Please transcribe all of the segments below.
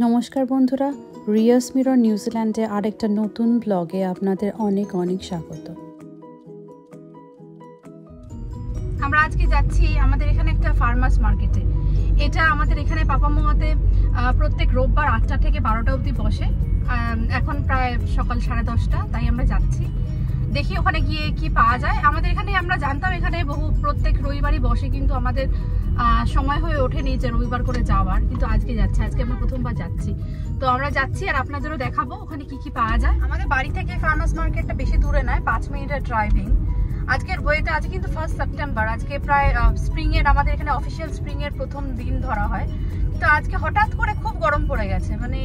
নমস্কার বন্ধুরা, রিয়াস মিরর নিউজিল্যান্ডে আরেকটা নতুন ব্লগে আপনাদের অনেক অনেক স্বাগত। আমরা আজকে যাচ্ছি আমাদের এখানে একটা ফার্মার্স মার্কেটে। এটা আমাদের এখানে পাপামোয়াতে প্রত্যেক রোববার 8টা থেকে 12টা অবধি বসে। এখন প্রায় সকাল 10:30, তাই আমরা যাচ্ছি। দেখি ওখানে গিয়ে কি পাওয়া যায়। আমাদের এখানে আমরা জানতাম এখানে প্রত্যেক রবিবারই বসে, কিন্তু আমাদের সময় হয়ে ওঠেনি যে রবিবার করে যাওয়ার, কিন্তু আজকে যাচ্ছি। আজকে আমরা প্রথমবার যাচ্ছি, তো আমরা যাচ্ছি আর আপনাদেরও দেখাবো ওখানে কি কি পাওয়া যায়। আমাদের বাড়ি থেকে ফার্মার্স মার্কেটটা বেশি দূরে নয়, 5 মিনিটের ড্রাইভিং। আজকের ওয়েটা আজকে কিন্তু 1 সেপ্টেম্বর, আজকে প্রায় স্প্রিং এর, আমাদের এখানে অফিসিয়াল স্প্রিং এর প্রথম দিন ধরা হয়। তো আজকে হঠাৎ করে খুব গরম পড়ে গেছে, মানে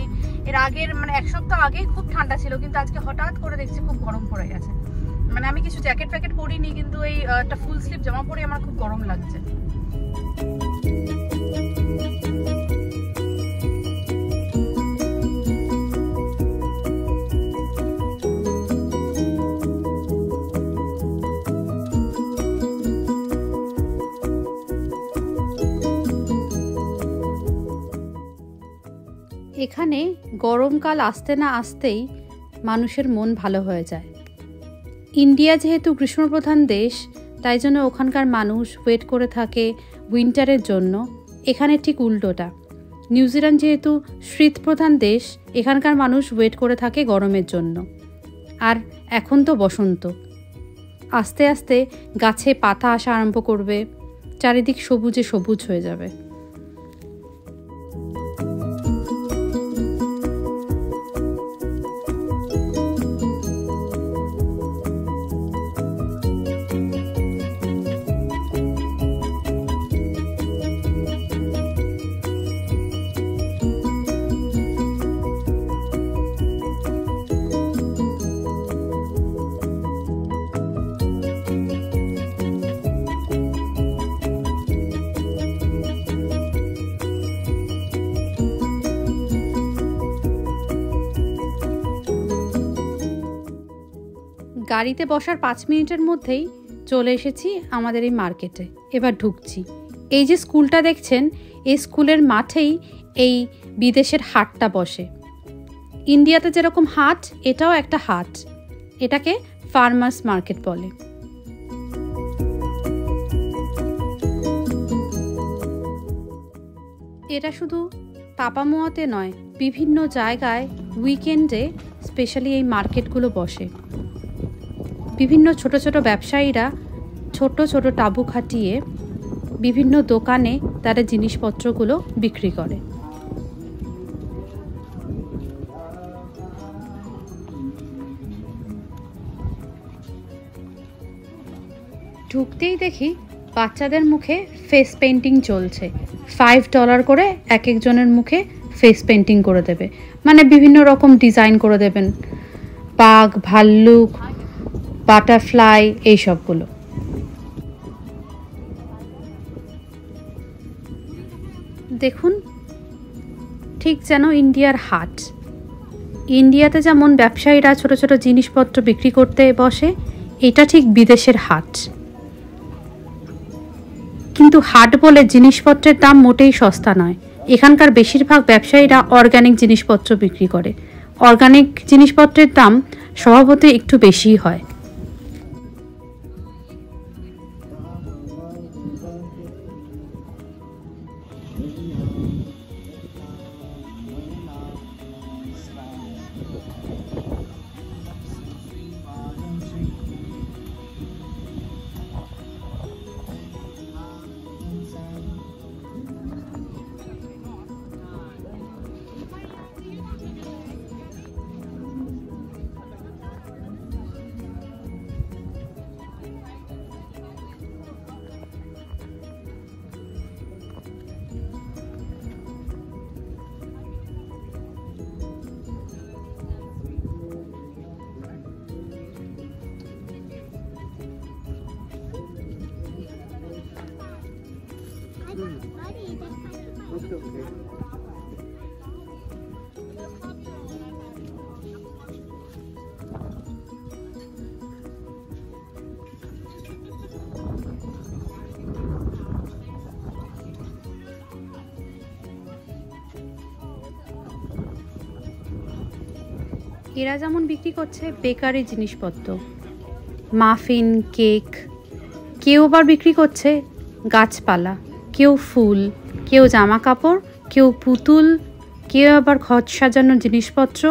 এর আগের এক সপ্তাহ আগেই খুব ঠান্ডা ছিল, কিন্তু আজকে হঠাৎ করে দেখছি খুব গরম পড়ে গেছে। মানে আমি কিছু জ্যাকেট প্যাকেট পরিনি, কিন্তু এই একটা ফুল স্লিভ জামা পরে আমার খুব গরম লাগছে। এখানে গরমকাল আসতে না আসতেই মানুষের মন ভালো হয়ে যায়। ইন্ডিয়া যেহেতু গ্রীষ্মপ্রধান দেশ, তাই জন্য ওখানকার মানুষ ওয়েট করে থাকে উইন্টারের জন্য। এখানে ঠিক উল্টোটা, নিউজিল্যান্ড যেহেতু শীতপ্রধান দেশ, এখানকার মানুষ ওয়েট করে থাকে গরমের জন্য। আর এখন তো বসন্ত, আস্তে আস্তে গাছে পাতা আসা আরম্ভ করবে, চারিদিক সবুজে সবুজ হয়ে যাবে। গাড়িতে বসার 5 মিনিটের মধ্যেই চলে এসেছি আমাদের এই মার্কেটে। এবার ঢুকছি। এই যে স্কুলটা দেখছেন, এই স্কুলের মাঠেই এই বিদেশের হাটটা বসে। ইন্ডিয়াতে যেরকম হাট, এটাও একটা হাট। এটাকে ফার্মার্স মার্কেট বলে। এটা শুধু পাপামোয়াতে নয়, বিভিন্ন জায়গায় উইকেন্ডে স্পেশালি এই মার্কেটগুলো বসে। বিভিন্ন ছোট ছোট ব্যবসায়ীরা ছোট ছোট তাঁবু খাটিয়ে বিভিন্ন দোকানে তারা জিনিসপত্রগুলো বিক্রি করে। ঢুকতেই দেখি বাচ্চাদের মুখে ফেস পেন্টিং চলছে। $5 করে এক একজনের মুখে ফেস পেন্টিং করে দেবে, মানে বিভিন্ন রকম ডিজাইন করে দেবেন, বাঘ, ভাল্লুক, বাটারফ্লাই, এইসবগুলো। দেখুন, ঠিক যেন ইন্ডিয়ার হাট। ইন্ডিয়াতে যেমন ব্যবসায়ীরা ছোট ছোট জিনিসপত্র বিক্রি করতে বসে, এটা ঠিক বিদেশের হাট। কিন্তু হাট বলে জিনিসপত্রের দাম মোটেই সস্তা নয়। এখানকার বেশিরভাগ ব্যবসায়ীরা অর্গানিক জিনিসপত্র বিক্রি করে। অর্গানিক জিনিসপত্রের দাম স্বভাবতই একটু বেশিই হয়। এরা যেমন বিক্রি করছে বেকারি জিনিসপত্র, মাফিন, কেক, কেউ আবার বিক্রি করছে গাছপালা, কেউ ফুল, কেউ জামা কাপড়, কেউ পুতুল, কেউ আবার ঘর সাজানোর জিনিসপত্র,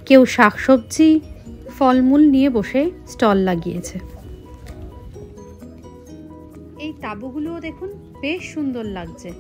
কেউ শাকসবজি, ফলমূল নিয়ে বসে স্টল লাগিয়েছে। এই তাঁবুগুলোও দেখুন বেশ সুন্দর লাগছে।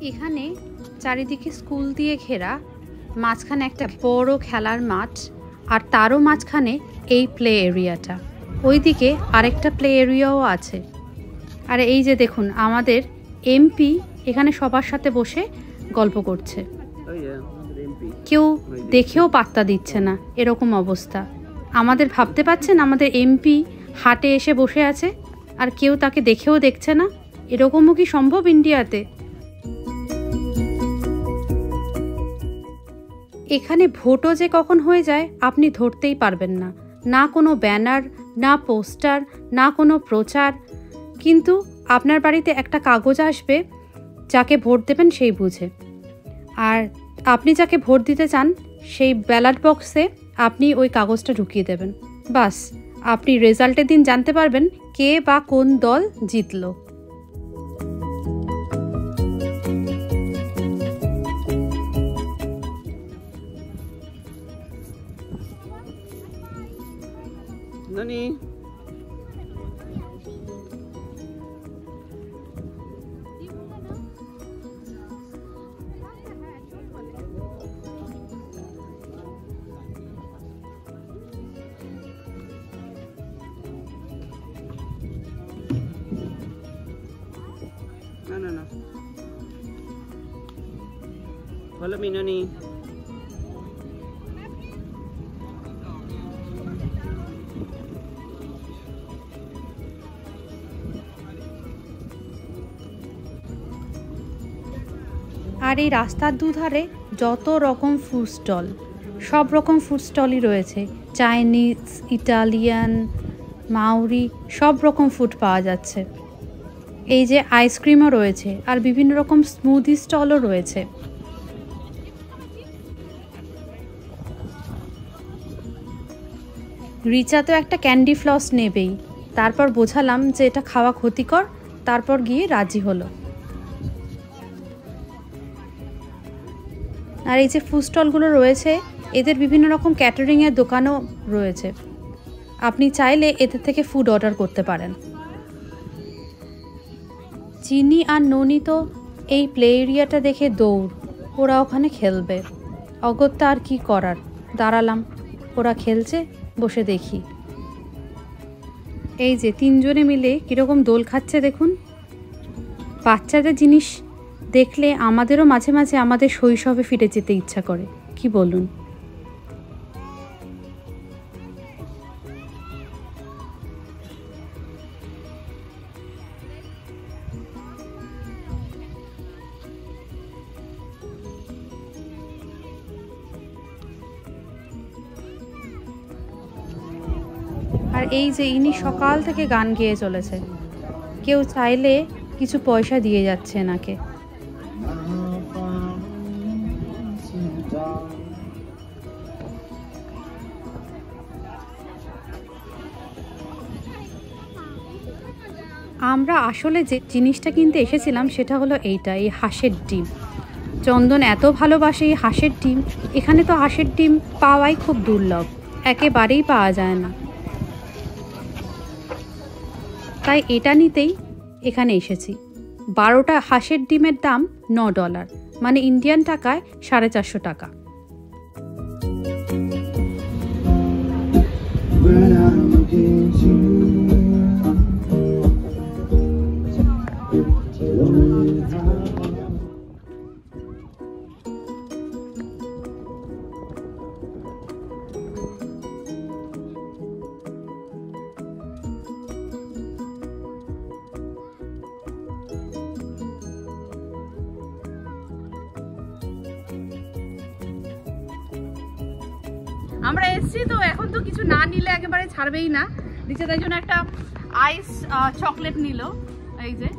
এখানে চারিদিকে স্কুল দিয়ে ঘেরা, মাঝখানে একটা বড় খেলার মাঠ, আর তারও মাঝখানে এই প্লে এরিয়াটা। ওইদিকে আরেকটা প্লে এরিয়াও আছে। আর এই যে দেখুন আমাদের এমপি এখানে সবার সাথে বসে গল্প করছে। কেউ দেখেও পাত্তা দিচ্ছে না, এরকম অবস্থা। আমাদের ভাবতে পারছেন আমাদের এমপি হাটে এসে বসে আছে আর কেউ তাকে দেখেও দেখছে না? এরকমও কি সম্ভব ইন্ডিয়াতে? এখানে ভোটও যে কখন হয়ে যায় আপনি ধরতেই পারবেন না। না কোনো ব্যানার, না পোস্টার, না কোনো প্রচার, কিন্তু আপনার বাড়িতে একটা কাগজ আসবে, যাকে ভোট দেবেন সেই বুঝে। আর আপনি যাকে ভোট দিতে চান সেই ব্যালট বক্সে আপনি ওই কাগজটা ঢুকিয়ে দেবেন। বাস, আপনি রেজাল্টের দিন জানতে পারবেন কে বা কোন দল জিতলো। Nani? No. Follow me, Nani. আর এই রাস্তার দুধারে যত রকম ফুড স্টল, সব রকম ফুড স্টলই রয়েছে। চাইনিজ, ইটালিয়ান, মাউরি, সব রকম ফুড পাওয়া যাচ্ছে। এই যে আইসক্রিমও রয়েছে, আর বিভিন্ন রকম স্মুদি স্টলও রয়েছে। রিচা তো একটা ক্যান্ডি ফ্লস নেবেই, তারপর বোঝালাম যে এটা খাওয়া ক্ষতিকর, তারপর গিয়ে রাজি হলো। আর এই যে ফুড স্টলগুলো রয়েছে, এদের বিভিন্ন রকম ক্যাটারিংয়ের দোকানও রয়েছে। আপনি চাইলে এদের থেকে ফুড অর্ডার করতে পারেন। চিনি আর ননি তো এই প্লে এরিয়াটা দেখে দৌড়, ওরা ওখানে খেলবে। অগত্যা আর কি করার, দাঁড়ালাম, ওরা খেলছে, বসে দেখি। এই যে তিনজনে মিলে কীরকম দোল খাচ্ছে দেখুন। বাচ্চাদের জিনিস দেখলে আমাদেরও মাঝে মাঝে আমাদের শৈশবে ফিরে যেতে ইচ্ছা করে, কি বলুন? আর এই যে ইনি সকাল থেকে গান গেয়ে চলেছে, কেউ চাইলে কিছু পয়সা দিয়ে যাচ্ছে এনাকে। আমরা আসলে যে জিনিসটা কিনতে এসেছিলাম সেটা হলো এইটা, এই হাঁসের ডিম। চন্দন এত ভালোবাসে এই হাঁসের ডিম, এখানে তো হাঁসের ডিম পাওয়াই খুব দুর্লভ, একেবারেই পাওয়া যায় না। তাই এটা নিতেই এখানে এসেছি। 12টা হাঁসের ডিমের দাম $9, মানে ইন্ডিয়ান টাকায় 450 টাকা। আমরা এসছি তো এখন তো কিছু না নিলে একেবারে ছাড়বেই না। দিচ্ছে তাই জন্য একটা আইস চকলেট নিল এই যে,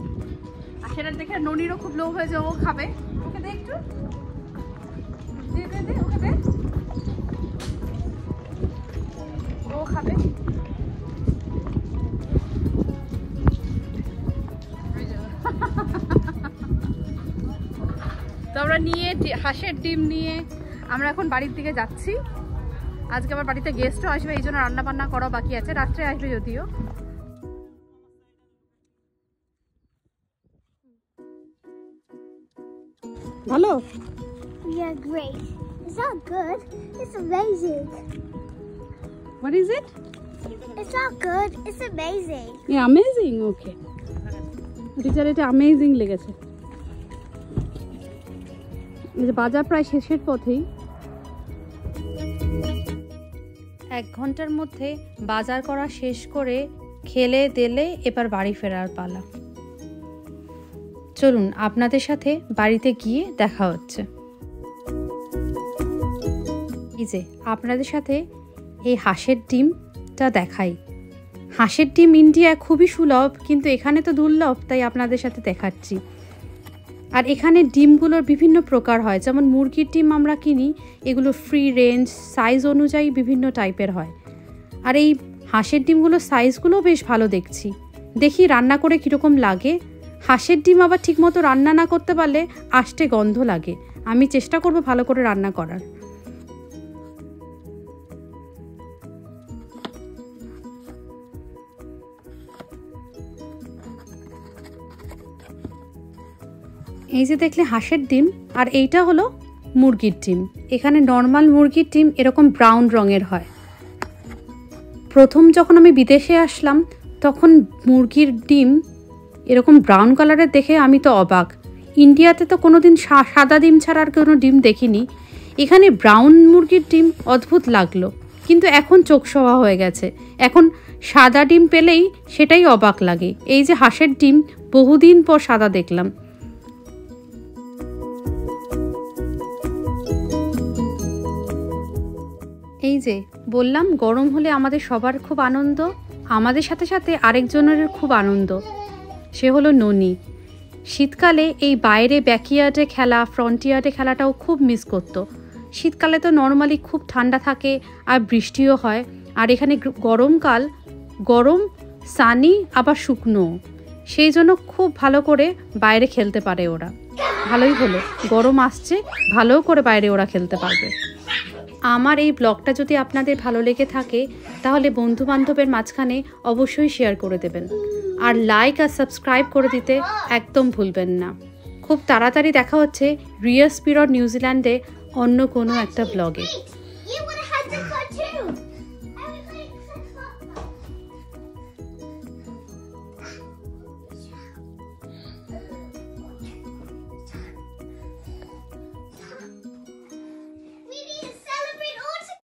আর সেটা দেখে ননিরও খুব লোভ হয়েছে, ও খাবে। ওকে দে একটু, দে দে দে, ওকে দে, ও খাবে। তো আমরা নিয়ে হাঁসের ডিম নিয়ে আমরা এখন বাড়ির দিকে যাচ্ছি। আজকে আমার বাড়িতে গেস্টও আসবে, এই জন্য রান্না বান্না করা বাকি আছে, রাত্রে আসবে যদিও। ভালো? Yeah, great. It's not good. It's amazing. What is it? It's not good. It's amazing. Yeah, amazing. Okay. Teacher এটা অ্যামেজিং লেগেছে। এই যে বাজার প্রায় শেষের পথেই। 1 ঘন্টার মধ্যে বাজার করা শেষ করে খেলে দেলে এবার বাড়ি ফেরার পালা। চলুন আপনাদের সাথে বাড়িতে গিয়ে দেখা হচ্ছে। এই যে আপনাদের সাথে এই হাঁসের ডিমটা দেখাই। হাঁসের ডিম ইন্ডিয়ায় খুবই সুলভ, কিন্তু এখানে তো দুর্লভ, তাই আপনাদের সাথে দেখাচ্ছি। আর এখানে ডিমগুলোর বিভিন্ন প্রকার হয়, যেমন মুরগির ডিম আমরা কিনি, এগুলো ফ্রি রেঞ্জ সাইজ অনুযায়ী বিভিন্ন টাইপের হয়। আর এই হাঁসের ডিমগুলোর সাইজগুলোও বেশ ভালো দেখছি। দেখি রান্না করে কীরকম লাগে। হাঁসের ডিম আবার ঠিকমতো রান্না না করতে পারলে আষ্টে গন্ধ লাগে। আমি চেষ্টা করব ভালো করে রান্না করার। এই যে দেখলে হাঁসের ডিম, আর এইটা হলো মুরগির ডিম। এখানে নর্মাল মুরগির ডিম এরকম ব্রাউন রঙের হয়। প্রথম যখন আমি বিদেশে আসলাম তখন মুরগির ডিম এরকম ব্রাউন কালারের দেখে আমি তো অবাক। ইন্ডিয়াতে তো কোনোদিন সাদা ডিম ছাড়া আর কোনো ডিম দেখিনি। এখানে ব্রাউন মুরগির ডিম অদ্ভুত লাগলো, কিন্তু এখন চোখ সওয়া হয়ে গেছে। এখন সাদা ডিম পেলেই সেটাই অবাক লাগে। এই যে হাঁসের ডিম বহুদিন পর সাদা দেখলাম। এই যে বললাম গরম হলে আমাদের সবার খুব আনন্দ, আমাদের সাথে সাথে আরেকজনের খুব আনন্দ, সে হলো ননি। শীতকালে এই বাইরে ব্যাকইয়ার্ডে খেলা, ফ্রন্টিয়ার্ডে খেলাটাও খুব মিস করতো। শীতকালে তো নর্মালি খুব ঠান্ডা থাকে আর বৃষ্টিও হয়, আর এখানে গরমকাল, গরম সানি আবার শুকনো, সেই জন্য খুব ভালো করে বাইরে খেলতে পারে ওরা। ভালোই হলো, গরম আসছে, ভালো করে বাইরে ওরা খেলতে পারবে। আমার এই ব্লগটা যদি আপনাদের ভালো লেগে থাকে তাহলে বন্ধু বান্ধবের মাঝখানে অবশ্যই শেয়ার করে দেবেন, আর লাইক আর সাবস্ক্রাইব করে দিতে একদম ভুলবেন না। খুব তাড়াতাড়ি দেখা হচ্ছে রিয়াস পিরিয়ড নিউজিল্যান্ডে অন্য কোনো একটা ব্লগে।